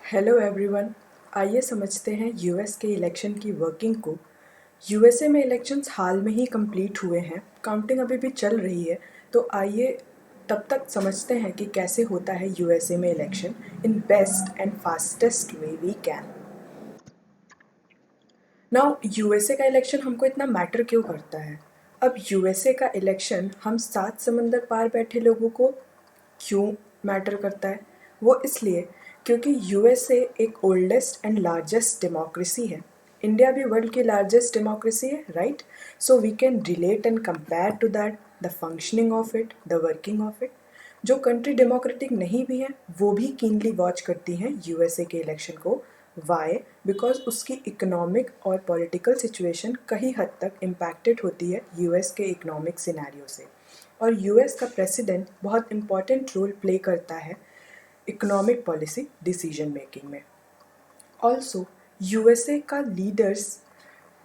Hello everyone. आइए समझते हैं यूएस के इलेक्शन की वर्किंग को। यूएसए में इलेक्शंस हाल में ही कंप्लीट हुए हैं, काउंटिंग अभी भी चल रही है। तो आइए तब तक समझते हैं कि कैसे होता है यूएसए में election in best and fastest way we can. Now USA का इलेक्शन हमको इतना मैटर क्यों करता है? अब यूएसए का इलेक्शन हम 7 समंदर पार बैठे लोगों को क्यों मैटर करता है? वो इसलिए क्योंकि यूएसए एक ओल्डेस्ट एंड लार्जेस्ट डेमोक्रेसी है। इंडिया भी वर्ल्ड की लार्जेस्ट डेमोक्रेसी है, right? So we can relate and compare to that the functioning of it, the working of it. जो कंट्री डेमोक्रेटिक नहीं भी है वो भी कीनली वॉच करती हैं यूएसए के इलेक्शन को। वाई? बिकॉज उसकी इकोनॉमिक और पॉलिटिकल सिचुएशन कई हद तक इम्पैक्टेड होती है यूएस के इकोनॉमिक सिनेरियो से। और यूएस का प्रेसिडेंट बहुत इम्पॉर्टेंट रोल प्ले करता है इकोनॉमिक पॉलिसी डिसीजन मेकिंग में। ऑल्सो यूएसए का लीडर्स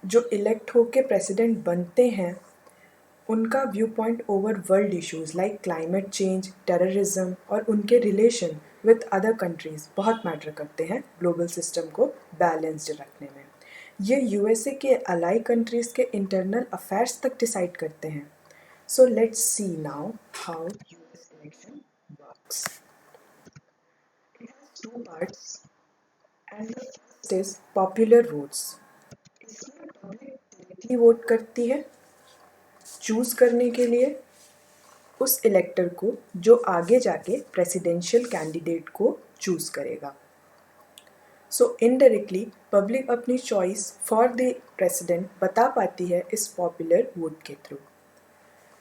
जो इलेक्ट होके प्रेसिडेंट बनते हैं उनका view point over world issues like climate change, terrorism और उनके रिलेशन विद अदर कंट्रीज बहुत मैटर करते हैं ग्लोबल सिस्टम को बैलेंस्ड रखने में। ये यूएसए के अलाई कंट्रीज के इंटरनल अफेयर्स तक डिसाइड करते हैं। So let's see now how US election works. It has two parts and the first is popular votes. इसमें पब्लिक डायरेक्टली वोट करती है चूज करने के लिए उस इलेक्टर को जो आगे जाके प्रेसिडेंशियल कैंडिडेट को चूज करेगा। सो इनडायरेक्टली पब्लिक अपनी चॉइस फॉर द प्रेसिडेंट बता पाती है इस पॉपुलर वोट के through.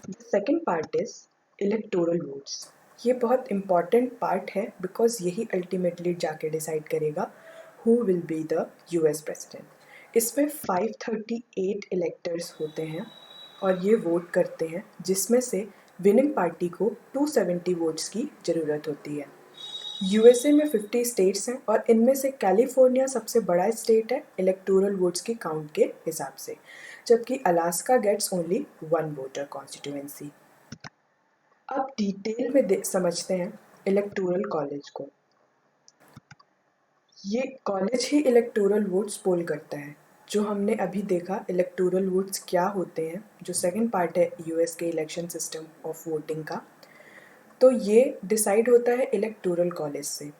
The second part is electoral votes. ये बहुत इम्पॉर्टेंट पार्ट है बिकॉज यही अल्टीमेटली जाके डिसाइड करेगा who will be the US president. इसमें 538 इलेक्टर्स होते हैं और ये वोट करते हैं जिसमें से विनिंग पार्टी को 270 वोट्स की ज़रूरत होती है। यूएसए में 50 स्टेट्स हैं और इनमें से कैलिफोर्निया सबसे बड़ा स्टेट है इलेक्टोरल वोट्स की काउंट के हिसाब से, जबकि Alaska gets only 1 voter constituency. अब डिटेल में समझते हैं इलेक्टोरल कॉलेज को। ये कॉलेज ही इलेक्टोरल वोट्स पोल करता है। जो हमने अभी देखा इलेक्टोरल वोट्स क्या होते हैं, जो सेकंड पार्ट है यूएस के इलेक्शन सिस्टम ऑफ वोटिंग का, तो ये डिसाइड होता है इलेक्टोरल कॉलेज से।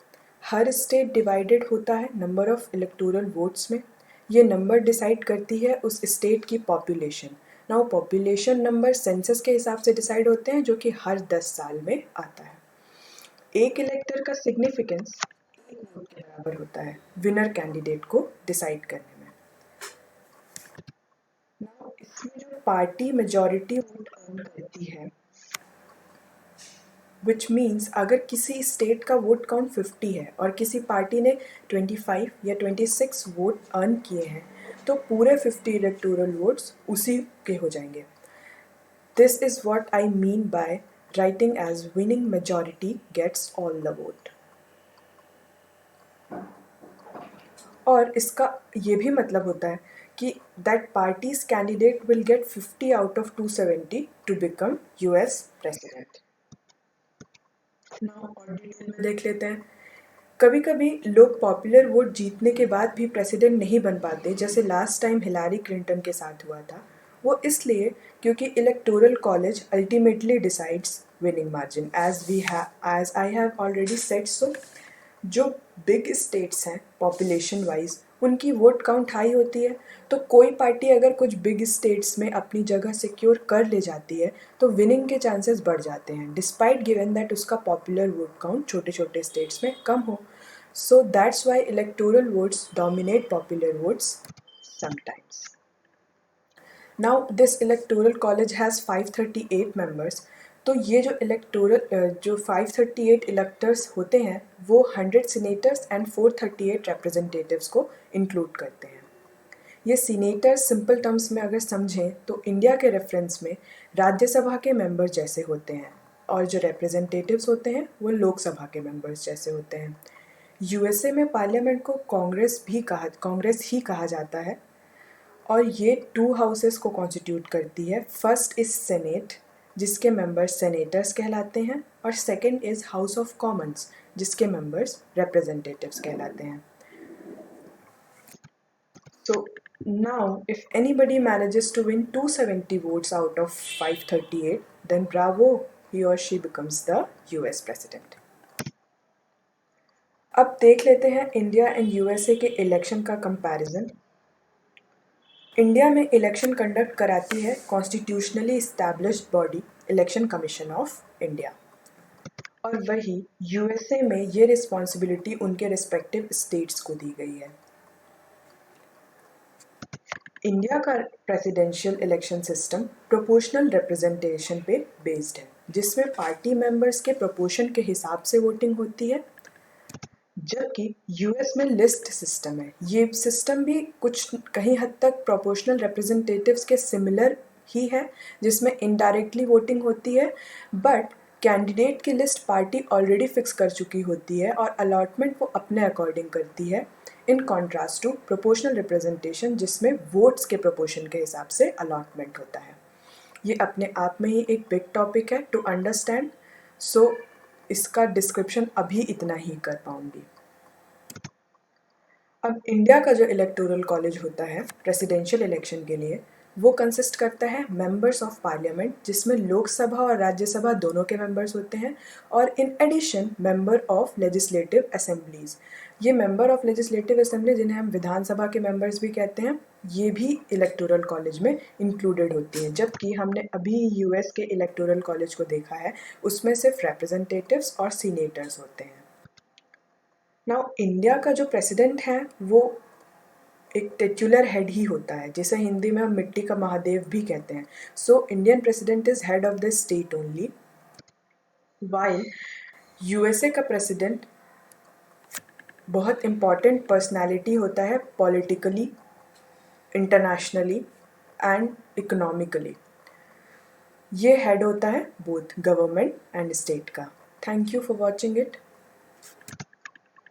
हर स्टेट डिवाइडेड होता है नंबर ऑफ इलेक्टोरल वोट्स में। ये नंबर डिसाइड करती है उस स्टेट की population. Now population number census के हिसाब से डिसाइड होते हैं जो कि हर 10 साल में आता है। एक इलेक्टर का सिग्निफिकेंस एक वोट के बराबर होता है विनर कैंडिडेट को डिसाइड करने में। नाउ इसमें जो पार्टी मेजॉरिटी वोट अर्न करती है, विच मीन्स अगर किसी स्टेट का वोट काउंट 50 है और किसी पार्टी ने 25 या 26 वोट अर्न किए हैं तो पूरे 50 इलेक्टोरल वोट्स उसी के हो जाएंगे। This is what I mean by writing as winning majority gets all the vote. और इसका ये भी मतलब होता है कि that parties candidate will get 50 out of 270 to become US president. Now और डिटेल में देख लेते हैं। कभी कभी लोग पॉपुलर वोट जीतने के बाद भी प्रेसिडेंट नहीं बन पाते, जैसे लास्ट टाइम हिलारी क्लिंटन के साथ हुआ था। वो इसलिए क्योंकि electoral college ultimately decides winning margin as I have already said. So जो बिग स्टेट्स हैं पॉपुलेशन वाइज उनकी वोट काउंट हाई होती है, तो कोई पार्टी अगर कुछ बिग स्टेट्स में अपनी जगह सिक्योर कर ले जाती है तो विनिंग के चांसेस बढ़ जाते हैं डिस्पाइट गिवन दैट उसका पॉपुलर वोट काउंट छोटे छोटे स्टेट्स में कम हो। So that's why electoral votes dominate popular votes sometimes. Now this electoral college has 538 members. तो ये जो 538 इलेक्टर्स होते हैं वो 100 सीनेटर्स एंड 438 रिप्रेजेंटेटिव्स को इंक्लूड करते हैं। ये सीनेटर्स सिंपल टर्म्स में अगर समझें तो इंडिया के रेफरेंस में राज्यसभा के मेंबर जैसे होते हैं और जो रिप्रेजेंटेटिव्स होते हैं वो लोकसभा के मेंबर्स जैसे होते हैं। यूएसए में पार्लियामेंट को कांग्रेस ही कहा जाता है और ये 2 हाउसेस को कॉन्स्टिट्यूट करती है। फर्स्ट इज सेनेट जिसके मेंबर्स सेनेटर्स कहलाते हैं, और second is house of Commons, जिसके मेंबर्स रिप्रेजेंटेटिव्स कहलाते हैं. So now if anybody manages to win 270 votes out of 538, then bravo, he or she becomes the US president. अब देख लेते हैं इंडिया एंड यूएसए के इलेक्शन का कंपैरिजन. इंडिया में इलेक्शन कंडक्ट कराती है constitutionally established body election commission of India, और वही यूएसए में ये रिस्पॉन्सिबिलिटी उनके रिस्पेक्टिव स्टेट्स को दी गई है. इंडिया का presidential election system proportional representation पे बेस्ड है, जिसमें पार्टी मेंबर्स के प्रोपोर्शन के हिसाब से वोटिंग होती है, जबकि यूएस में लिस्ट सिस्टम है. ये सिस्टम भी कुछ कहीं हद तक प्रोपोर्शनल रिप्रेजेंटेटिव्स के सिमिलर ही है, जिसमें इनडायरेक्टली वोटिंग होती है, बट कैंडिडेट की लिस्ट पार्टी ऑलरेडी फिक्स कर चुकी होती है और अलॉटमेंट वो अपने अकॉर्डिंग करती है, in contrast to proportional representation जिसमें वोट्स के प्रोपोर्शन के हिसाब से अलॉटमेंट होता है. ये अपने आप में ही एक बिग टॉपिक है टू अंडरस्टैंड, सो इसका डिस्क्रिप्शन अभी इतना ही कर पाऊंगी. अब इंडिया का जो इलेक्टोरल कॉलेज होता है प्रेसिडेंशियल इलेक्शन के लिए, वो कंसिस्ट करता है मेंबर्स ऑफ पार्लियामेंट, जिसमें लोकसभा और राज्यसभा दोनों के मेंबर्स होते हैं, और in addition member of legislative assemblies. ये मेंबर ऑफ लेजिस्लेटिव असेंबली, जिन्हें हम विधानसभा के मेंबर्स भी कहते हैं, ये भी इलेक्टोरल कॉलेज में इंक्लूडेड होती हैं. जबकि हमने अभी यूएस के इलेक्टोरल कॉलेज को देखा है, उसमें सिर्फ रिप्रेजेंटेटिव्स और सीनेटर्स होते हैं. नाउ इंडिया का जो प्रेसिडेंट है वो एक टिट्युलर हेड ही होता है, जिसे हिंदी में हम मिट्टी का महादेव भी कहते हैं. So Indian president is head of the state only, while USA का प्रेसिडेंट बहुत इम्पॉर्टेंट पर्सनैलिटी होता है पॉलिटिकली, इंटरनेशनली एंड इकोनॉमिकली. ये हेड होता है बोथ गवर्नमेंट एंड स्टेट का. Thank you for watching it.